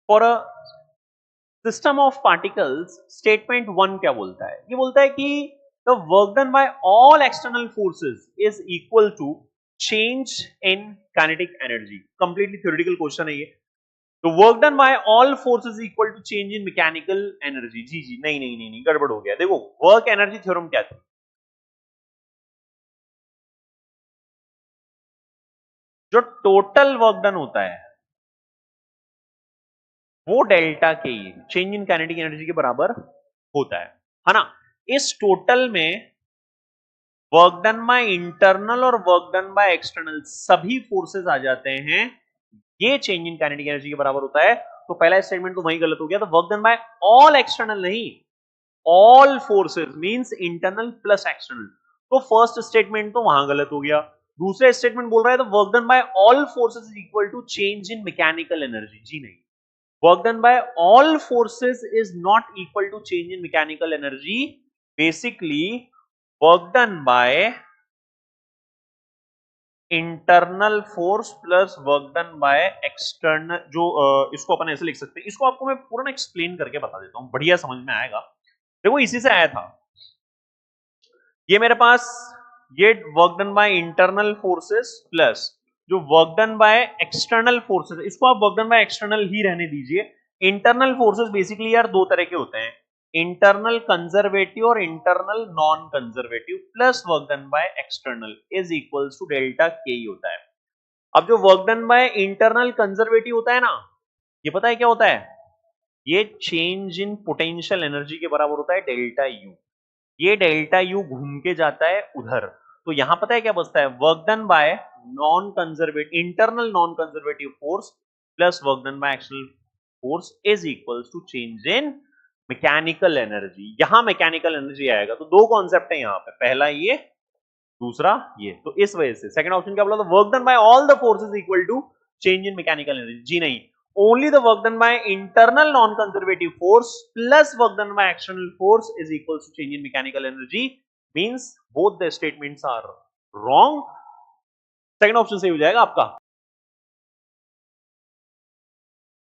For a system of particles statement 1 क्या बोलता है? ये बोलता है कि the work done by all external forces is equal to change in kinetic energy. Completely theoretical question है ये। तो work done by all forces equal to change in mechanical energy. जी जी, नहीं नहीं नहीं नहीं, गड़बड़ हो गया। देखो वर्क एनर्जी थ्योरम क्या थी? जो टोटल वर्क डन होता है वो डेल्टा के चेंज इन काइनेटिक एनर्जी के बराबर होता है ना? इस टोटल में वर्क डन बाय इंटरनल और वर्क डन बाय एक्सटर्नल सभी फोर्सेस आ जाते हैं, ये चेंज इन काइनेटिक एनर्जी के बराबर होता है। तो पहला स्टेटमेंट तो वही गलत हो गया। तो work done by all external नहीं, all forces means internal plus external. तो फर्स्ट स्टेटमेंट तो वहां गलत हो गया। दूसरा स्टेटमेंट बोल रहा है the work done by all forces is equal to change in mechanical energy. जी नहीं, work done by all forces is not equal to change in mechanical energy. Basically work done by internal force plus work done by external, जो इसको अपन ऐसे लिख सकते हैं। इसको आपको मैं पूरा एक्सप्लेन करके बता देता हूं, बढ़िया समझ में आएगा। देखो इसी से आया था ये मेरे पास, ये work done by internal forces plus जो work done by external forces, इसको आप वर्क डन बाय एक्सटर्नल ही रहने दीजिए। इंटरनल फोर्सेस बेसिकली यार दो तरह के होते हैं, इंटरनल कंजर्वेटिव और internal non conservative, plus work done by external is equals to delta के ही होता है। अब जो work done by internal conservative होता है ना, ये पता है क्या होता है? ये चेंज इन पोटेंशियल एनर्जी के बराबर होता है डेल्टा यू। ये डेल्टा यू घूम के जाता है उधर। तो यहां पता है क्या बचता है? Work done by non conservative, internal non conservative force plus work done by external force is equals to change in mechanical energy. यहां मैकेनिकल एनर्जी आएगा। तो दो कॉन्सेप्ट है यहां पे, पहला ये, दूसरा ये। तो इस वजह से सेकंड ऑप्शन क्या बोला था? Work done by all the forces equal to change in mechanical energy. जी नहीं, only the work done by internal non-conservative force plus work done by external force is equals to change in mechanical energy, means both the statements are wrong। Second option सही हो जाएगा आपका।